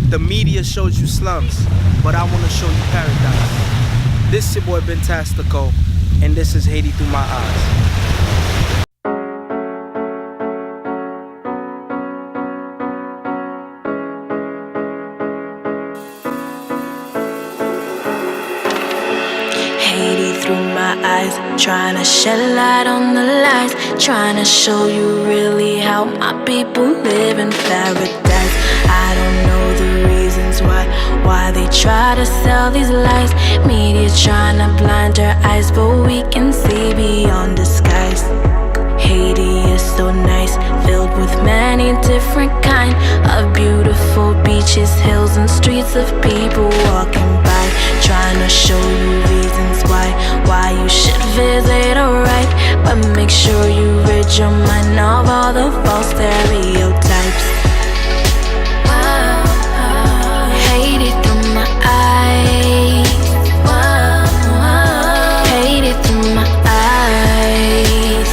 The media shows you slums, but I want to show you paradise. This is your boy Bentastico, and this is Haiti Through My Eyes. Haiti through my eyes, trying to shed light on the lies, trying to show you really how my people live in paradise. I don't know the reasons why they try to sell these lies. Media trying to blind our eyes, but we can see beyond disguise. Haiti is so nice, filled with many different kind of beautiful beaches, hills, and streets of people walking by, trying to show you reasons why you should visit, alright. But make sure you rid your mind of all the false stereotypes. Haiti through my eyes. Haiti through my eyes.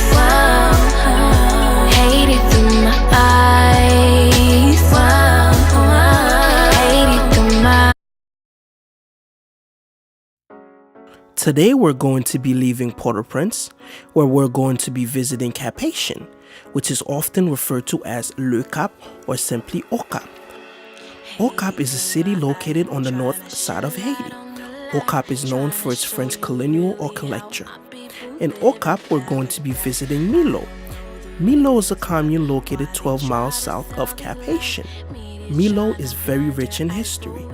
Haiti through my eyes. Haiti through my. Today we're going to be leaving Port-au-Prince, where we're going to be visiting Cap-Haitien, which is often referred to as Le Cap or simply Au Cap. Au Cap is a city located on the north side of Haiti. Au Cap is known for its French colonial architecture. In Au Cap, we're going to be visiting Milot. Milot is a commune located 12 miles south of Cap-Haitien. Milot is very rich in history.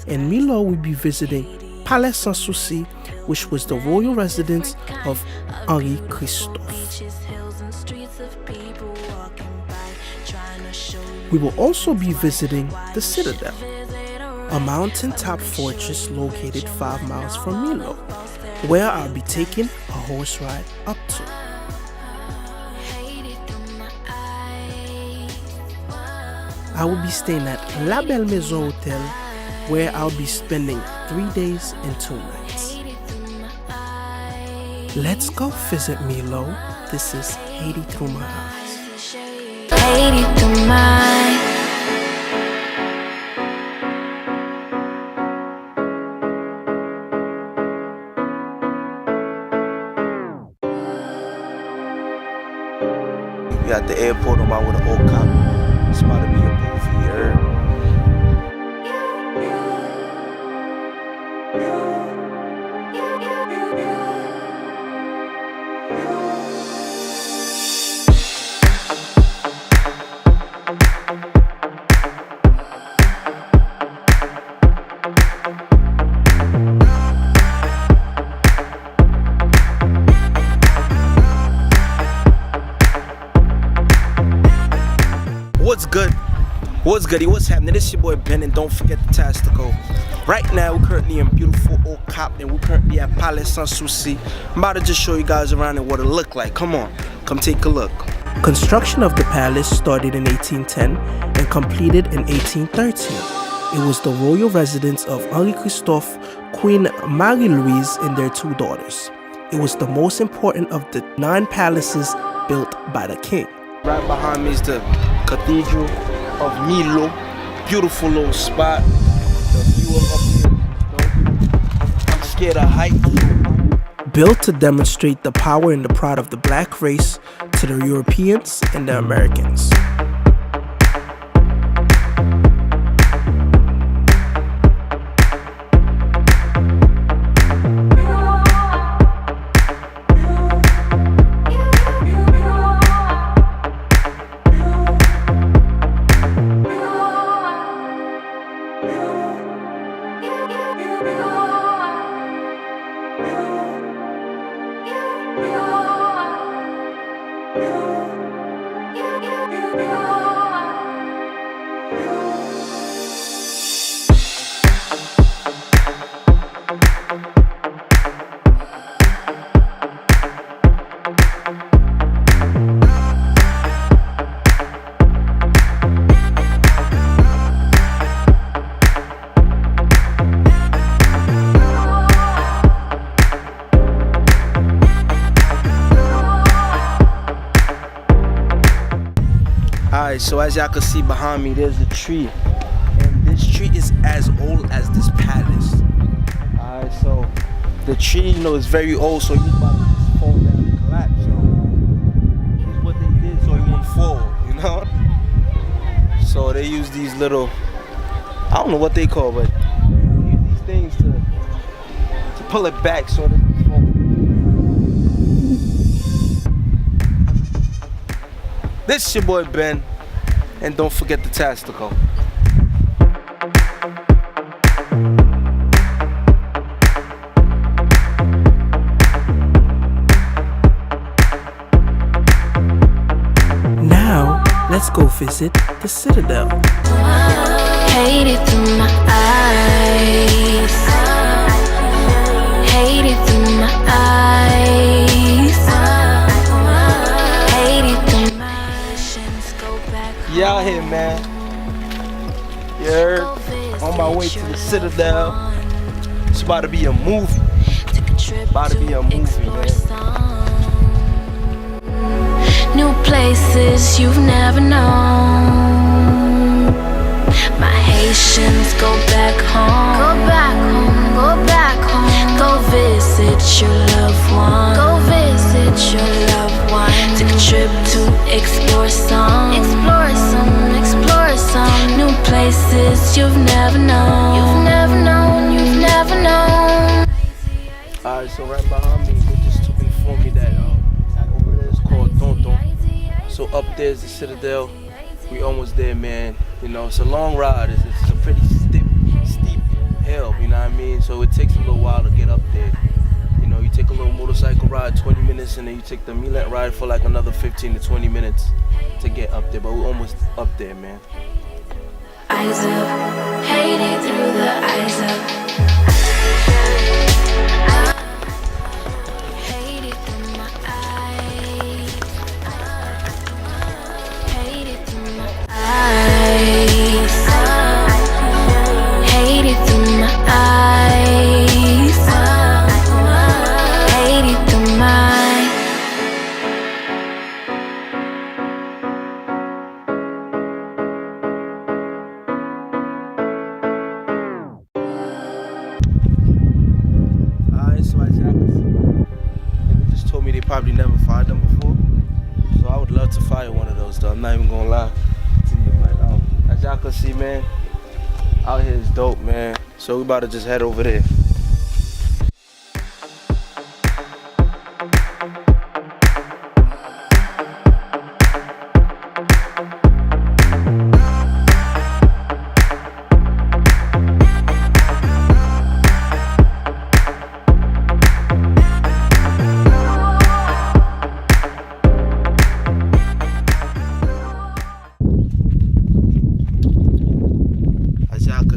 In Milot, we'll be visiting Palais Sans Souci, which was the royal residence of Henri Christophe. We will also be visiting the Citadelle, a mountaintop fortress located 5 miles from Milot, where I'll be taking a horse ride up to. I will be staying at La Belle Maison Hotel, where I'll be spending 3 days and 2 nights. Let's go visit Milot. This is Haiti Through My Eyes. Haiti through my. We at the airport on my way to Au Cap. It's about to be a movie here. What's goody? What's happening? This is your boy Ben, and don't forget the Tastico. Right now, we're currently in beautiful Au Cap, and we're currently at Palais Sans Souci. I'm about to just show you guys around and what it look like. Come on, come take a look. Construction of the palace started in 1810 and completed in 1813. It was the royal residence of Henri Christophe, Queen Marie-Louise, and their 2 daughters. It was the most important of the 9 palaces built by the king. Right behind me is the Cathedral of Milot. Beautiful little spot. The view up here. I'm scared of heights. Built to demonstrate the power and the pride of the black race to the Europeans and the Americans. Alright, so as y'all can see behind me, there's a tree. And this tree is as old as this palace. Alright, so the tree, you know, is very old, so he's about to just fall down and collapse. So here's what they did so he won't fall, you know? So they use these little, I don't know what they call, but they use these things to pull it back so it doesn't fall. This is your boy Ben, and don't forget the Bentastico. Now, let's go visit the Citadel. Haiti through my eyes. Haiti through my eyes. Haiti through my visions go back home. Yeah, out here, man. You heard? On my way to the Citadel. It's about to be a movie. About to be a movie, man. New places you've never known. My Haitians go back home. Go back home, go back home. Go visit your loved one. Go visit your loved one. Take a trip to explore some. Explore some, explore some. New places you've never known. You've never known, you've never known. Alright, so right behind me, they just informed me that over there is called Tonton. So up there's the Citadel. We almost there, man. You know, it's a long ride. It's a pretty steep hill, you know what I mean? So it takes a little while to get up there. You know, you take a little motorcycle ride, 20 minutes, and then you take the Milot ride for like another 15 to 20 minutes to get up there. But we're almost up there, man. Eyes up, Haiti through the eyes up. Haiti through my eyes. Haiti through my eyes. Haiti through my eyes. Haiti through my So as y'all can see, they just told me they probably never fired them before. So I would love to fire one of those though. I'm not even gonna lie to you. But as y'all can see, man, out here is dope, man. So we about to just head over there.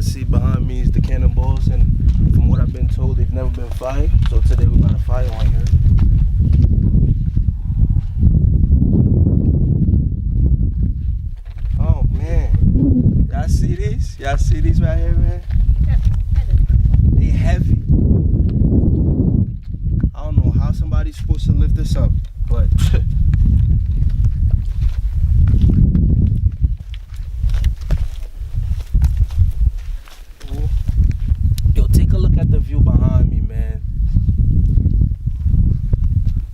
See behind me is the cannonballs, and from what I've been told, they've never been fired. So today we're gonna fire one here. Oh man, y'all see these? Y'all see these right here, man? They heavy. I don't know how somebody's supposed to lift this up, but.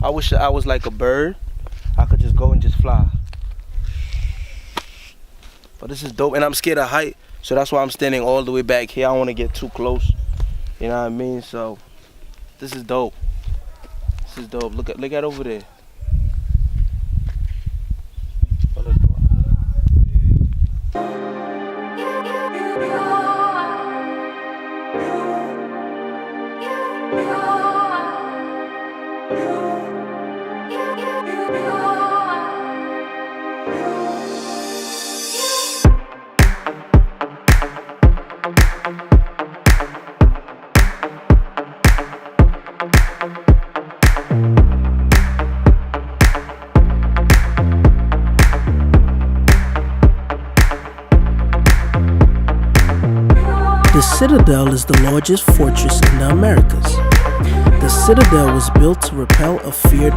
I wish I was like a bird. I could just go and just fly. But this is dope, and I'm scared of height, so that's why I'm standing all the way back here. I don't want to get too close. You know what I mean? So this is dope. This is dope. Look at over there. The Citadel is the largest fortress in the Americas. The Citadel was built to repel a feared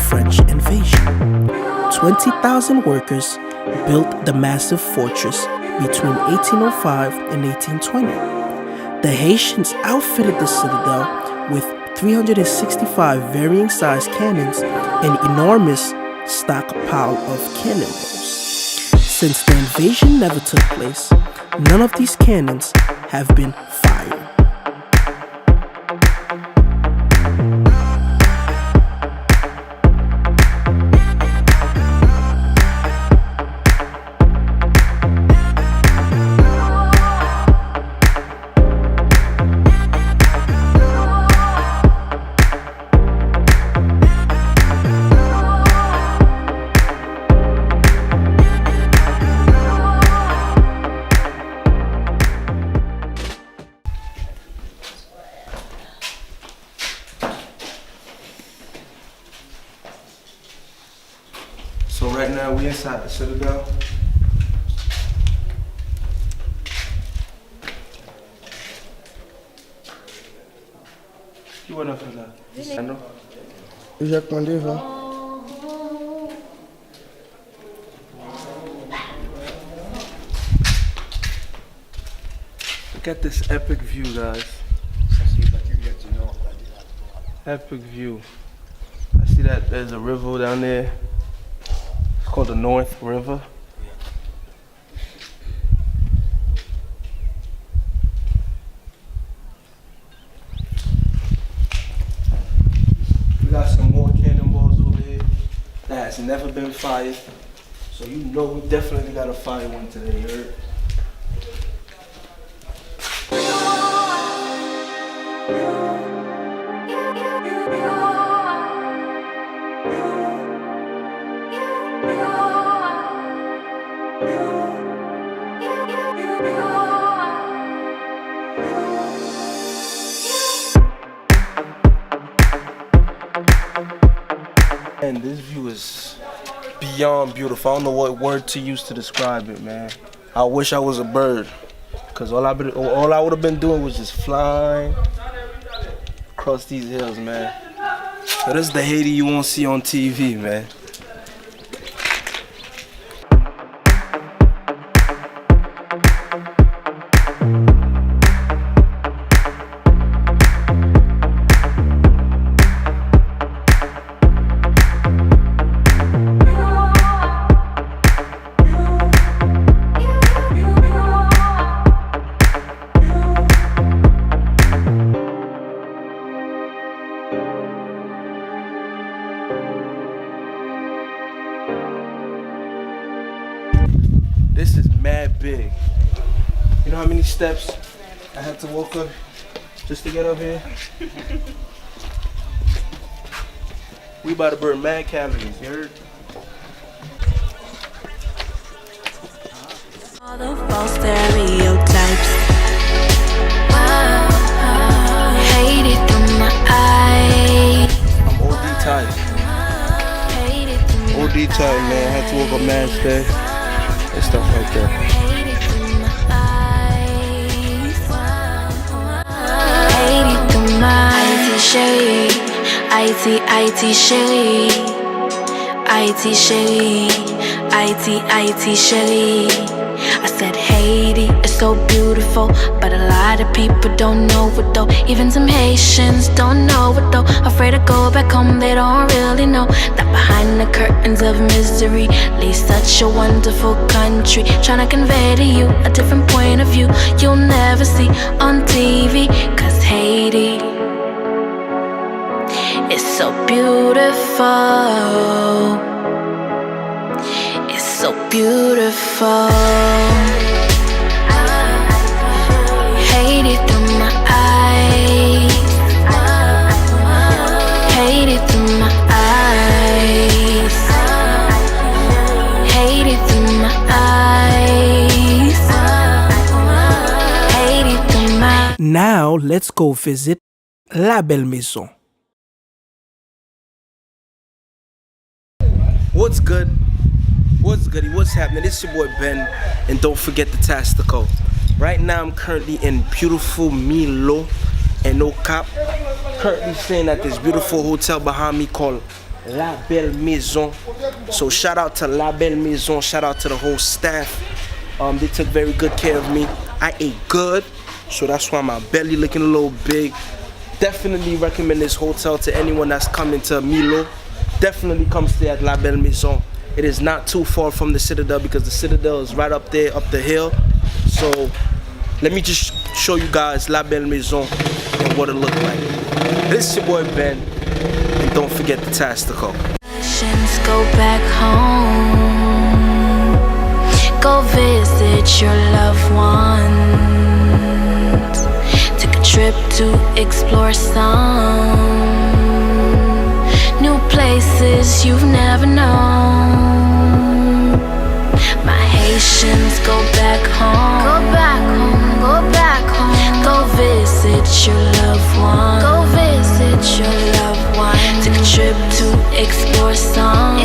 French invasion. 20,000 workers built the massive fortress between 1805 and 1820. The Haitians outfitted the Citadel with 365 varying size cannons and enormous stockpile of cannonballs. Since the invasion never took place, none of these cannons have been fired. So right now we inside the Citadel. You wanna for that? I know. Jacques Mandeva. Look at this epic view, guys. Epic view. I see that there's a river down there. It's called the North River. We got some more cannonballs over here that has never been fired. So you know we definitely gotta fire one today, you heard? And this view is beyond beautiful. I don't know what word to use to describe it, man. I wish I was a bird, cause all I would have been doing was just flying across these hills, man. So this is the Haiti you won't see on TV, man. This is mad big. You know how many steps I had to walk up just to get up here? We about to burn mad calories, you heard? All the false stereotypes. Hate it through my eyes. I'm OD tired. Hate it through my OD tired, man. I had to walk up mad stairs and stuff like that. Hate it through my eyes. Hate it through my eyes, chérie. IT chérie. IT chérie. IT chérie. I said Haiti is so beautiful, but a lot of people don't know it though. Even some Haitians don't know it though. Afraid to go back home, they don't really know that behind the curtains of misery lays such a wonderful country, trying to convey to you a different point of view you'll never see on TV. Cause Haiti is so beautiful. It's so beautiful. Hate it through my eyes. Hate it through my eyes. Hate it through my eyes. Hate it through my. Now let's go visit La Belle Maison. What's good? What's goody? What's happening? It's your boy Ben, and don't forget the Bentastico. Right now I'm currently in beautiful Milot. And no cap, currently staying at this beautiful hotel behind me called La Belle Maison. So shout out to La Belle Maison, shout out to the whole staff. They took very good care of me. I ate good, so that's why my belly looking a little big. Definitely recommend this hotel to anyone that's coming to Milot. Definitely come stay at La Belle Maison. It is not too far from the Citadelle because the Citadelle is right up there, up the hill. So let me just show you guys La Belle Maison and what it look like. This is your boy Ben, and don't forget the Tastico. Go back home, go visit your loved ones, take a trip to explore some new places you've never known. My Haitians, go back home, go back home, go back home, go visit your loved ones, go visit your loved ones, take a trip to explore some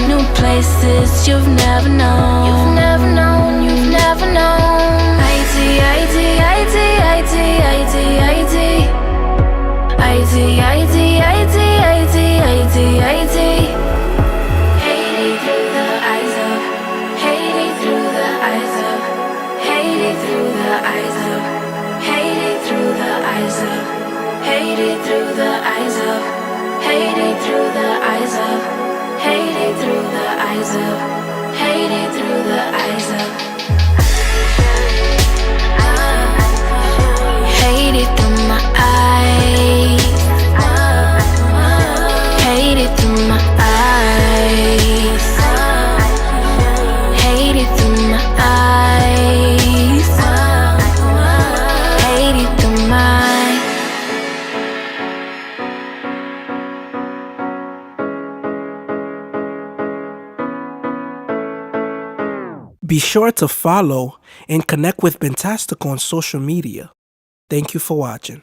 new places you've never known. You've never known, you've never known. Haiti, Haiti, Haiti, Haiti, Haiti, Haiti, Haiti, Haiti, Haiti, Haiti, Haiti, Haiti. Haiti through the eyes of, Haiti through the eyes of, Haiti through the eyes of, Haiti through the eyes of, Haiti through the eyes of, Haiti through the eyes of, Haiti through the eyes of, Haiti through the eyes of, Haiti through my eyes, Haiti through my eyes, Haiti through my eyes, Haiti through my. Be sure to follow and connect with Bentastico on social media. Thank you for watching.